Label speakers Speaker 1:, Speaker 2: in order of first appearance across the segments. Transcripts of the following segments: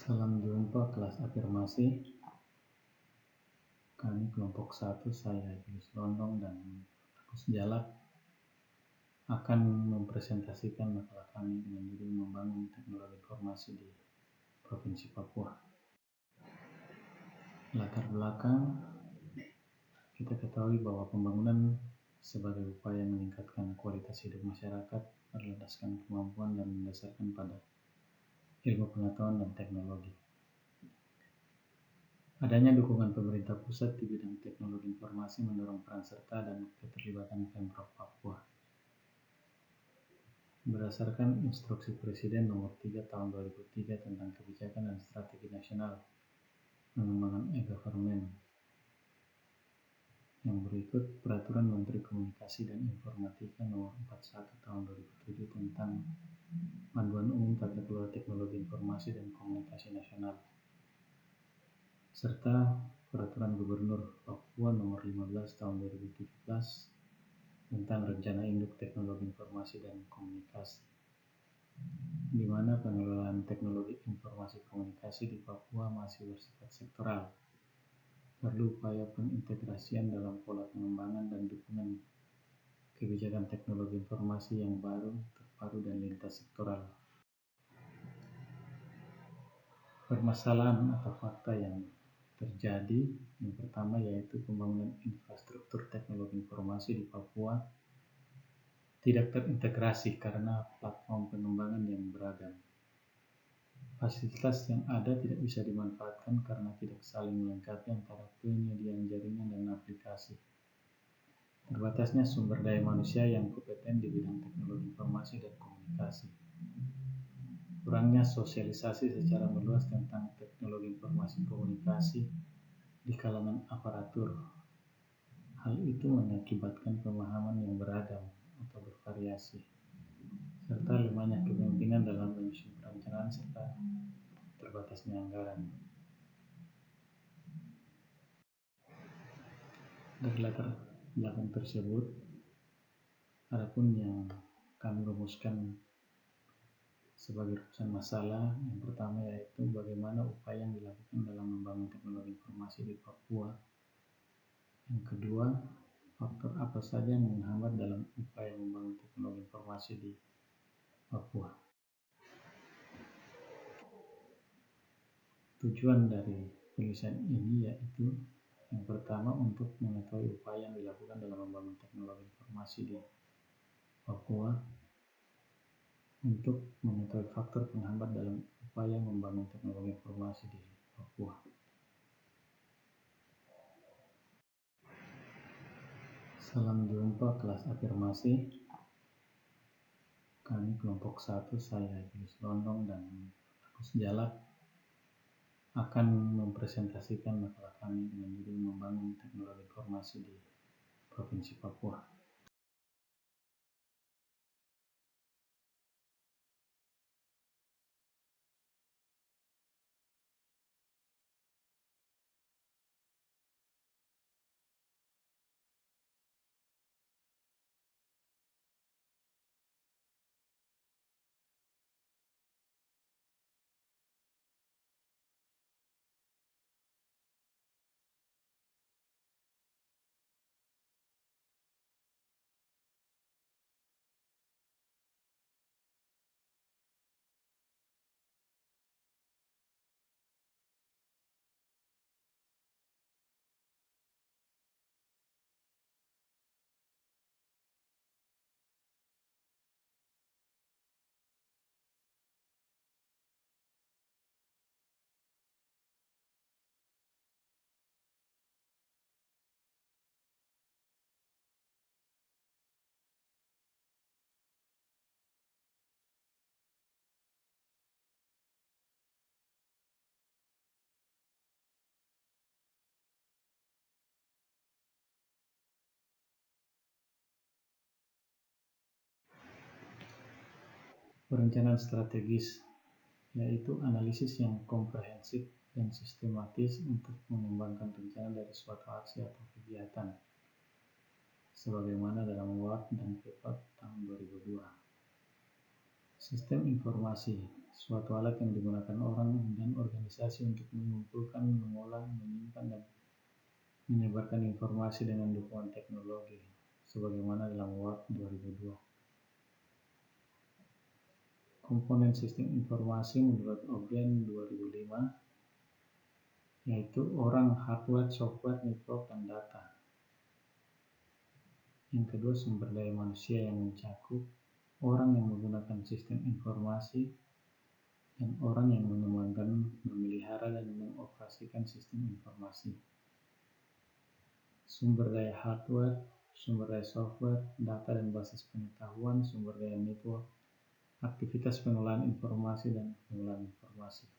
Speaker 1: Salam jumpa kelas afirmasi. Kami kelompok 1, saya Julius Londong dan Agus Jalak akan mempresentasikan makalah kami dengan judul Membangun Teknologi Informasi di Provinsi Papua. Latar belakang, kita ketahui bahwa pembangunan sebagai upaya meningkatkan kualitas hidup masyarakat berlandaskan kemampuan dan mendasarkan pada ilmu pengetahuan dan teknologi. Adanya dukungan pemerintah pusat di bidang teknologi informasi mendorong peran serta dan keterlibatan Pemprov Papua. Berdasarkan Instruksi Presiden Nomor 3 Tahun 2003 tentang Kebijakan dan Strategi Nasional Pengembangan E-Government yang berikut Peraturan Menteri Komunikasi dan Informatika Nomor 41 Tahun 2007 tentang Panduan Umum Tata Kelola Teknologi Informasi dan Komunikasi Nasional, serta Peraturan Gubernur Papua Nomor 15 Tahun 2017 tentang Rencana Induk Teknologi Informasi dan Komunikasi, di mana pengelolaan teknologi informasi komunikasi di Papua masih bersifat sektoral. Perlu upaya pengintegrasian dalam pola pengembangan dan dukungan kebijakan teknologi informasi yang baru, terpadu dan lintas sektoral. Permasalahan atau fakta yang terjadi, yang pertama yaitu pembangunan infrastruktur teknologi informasi di Papua tidak terintegrasi karena platform pengembangan yang beragam. Fasilitas yang ada tidak bisa dimanfaatkan karena tidak saling melengkapi antara penyediaan jaringan dan aplikasi. Terbatasnya sumber daya manusia yang kompeten di bidang teknologi informasi dan komunikasi. Kurangnya sosialisasi secara meluas tentang teknologi informasi komunikasi di kalangan aparatur. Hal itu mengakibatkan pemahaman yang beragam atau bervariasi, serta lemahnya kepemimpinan dalam menyusun perencanaan serta terbatasnya anggaran. Dari latar belakang tersebut, adapun yang kami rumuskan sebagai rumusan masalah, yang pertama yaitu bagaimana upaya yang dilakukan dalam membangun teknologi informasi di Papua. Yang kedua, faktor apa saja yang menghambat dalam upaya membangun teknologi informasi di Papua. Tujuan dari penulisan ini yaitu yang pertama untuk mengetahui upaya yang dilakukan dalam membangun teknologi informasi di Papua, untuk mengetahui faktor penghambat dalam upaya membangun teknologi informasi di Papua. Salam jumpa kelas afirmasi. Kami kelompok 1, saya Julius Londong dan Agus Jalak akan mempresentasikan makalah kami dengan judul Membangun Teknologi Informasi di Provinsi Papua. Perencanaan strategis yaitu analisis yang komprehensif dan sistematis untuk mengembangkan rencana dari suatu aksi atau kegiatan, sebagaimana dalam WART dan PEPAT tahun 2002. Sistem informasi suatu alat yang digunakan orang dan organisasi untuk mengumpulkan, mengolah, menyimpan, dan menyebarkan informasi dengan dukungan teknologi, sebagaimana dalam WAP 2002. Komponen sistem informasi menurut O'Brien 2005, yaitu orang, hardware, software, network, dan data. Yang kedua, sumber daya manusia yang mencakup orang yang menggunakan sistem informasi dan orang yang mengembangkan, memelihara, dan mengoperasikan sistem informasi. Sumber daya hardware, sumber daya software, data dan basis pengetahuan, sumber daya network, aktivitas pengolahan informasi, dan pengolahan informasi.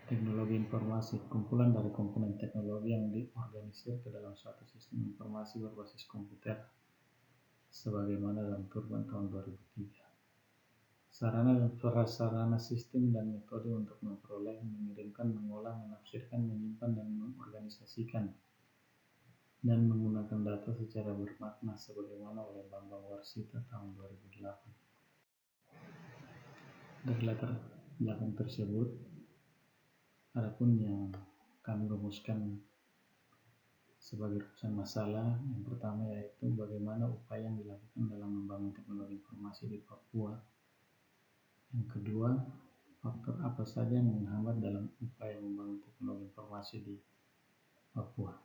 Speaker 1: Teknologi informasi, kumpulan dari komponen teknologi yang diorganisir ke dalam suatu sistem informasi berbasis komputer, sebagaimana dalam Turban tahun 2003. Sarana dan prasarana sistem dan metode untuk memperoleh, mengirimkan, mengolah, menafsirkan, menyimpan, dan mengorganisasikan dan menggunakan data secara bermakna, sebagaimana oleh Bambang Warsita tahun 2008. Dari latar belakang tersebut, adapun yang kami rumuskan sebagai rumusan masalah, yang pertama yaitu bagaimana upaya yang dilakukan dalam membangun teknologi informasi di Papua. Yang kedua, faktor apa saja yang menghambat dalam upaya membangun teknologi informasi di Papua.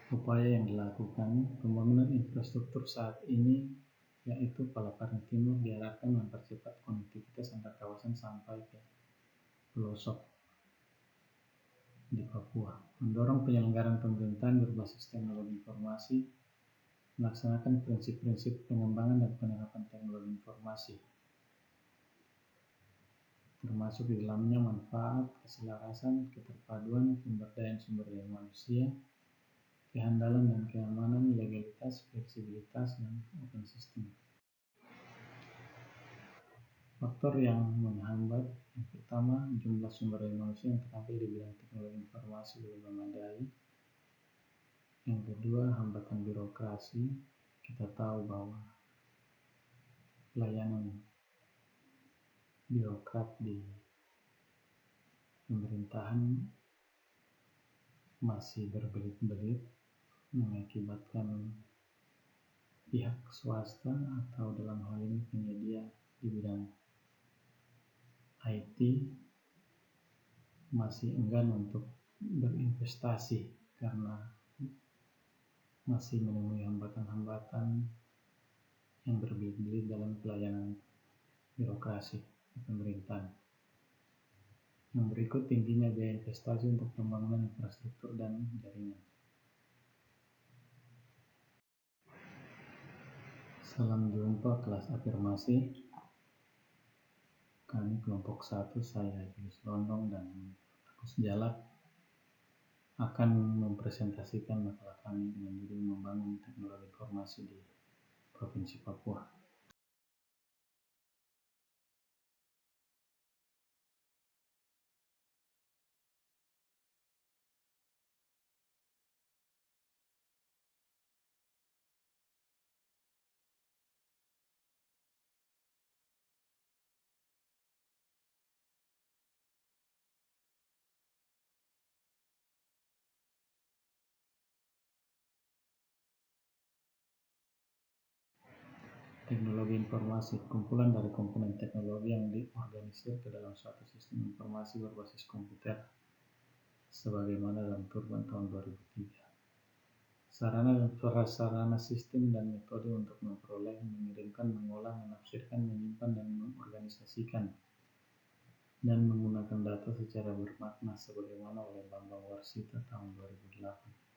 Speaker 1: Upaya yang dilakukan pembangunan infrastruktur saat ini yaitu Palaparing Timur diharapkan mempercepat konektivitas antar kawasan sampai ke pelosok di Papua, mendorong penyelenggaraan pemerintahan berbasis teknologi informasi, melaksanakan prinsip-prinsip pengembangan dan penerapan teknologi informasi, termasuk di dalamnya manfaat, keselarasan, keterpaduan, pemberdayaan sumber daya manusia, kehandalan dan keamanan, legalitas, fleksibilitas, dan open system. Faktor yang menghambat, yang pertama, jumlah sumber daya manusia yang terampil di bidang teknologi informasi belum memadai. Yang kedua, hambatan birokrasi. Kita tahu bahwa pelayanan birokrat di pemerintahan masih berbelit-belit, mengakibatkan pihak swasta atau dalam hal ini penyedia di bidang IT masih enggan untuk berinvestasi karena masih menemui hambatan-hambatan yang berbelit-belit dalam pelayanan birokrasi di pemerintahan. Yang berikut, tingginya biaya investasi untuk pembangunan infrastruktur dan jaringan. Salam jumpa kelas afirmasi. Kami kelompok 1, saya Julius Londong dan Agus Jalak akan mempresentasikan makalah kami dengan judul Membangun Teknologi Informasi di Provinsi Papua. Teknologi informasi, kumpulan dari komponen teknologi yang diorganisir ke dalam suatu sistem informasi berbasis komputer, sebagaimana dalam Turban tahun 2003. Sarana dan prasarana sistem dan metode untuk memperoleh, mengirimkan, mengolah, menafsirkan, menyimpan, dan mengorganisasikan dan menggunakan data secara bermakna, sebagaimana oleh Bambang Warsita tahun 2008.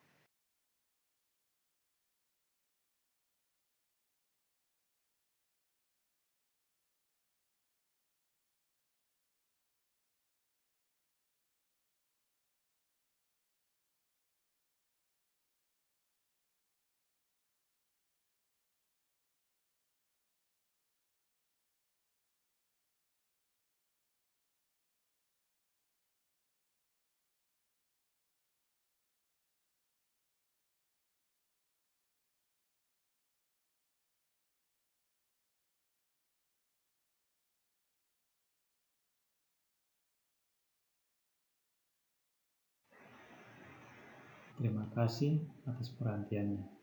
Speaker 1: Terima kasih atas perhatiannya.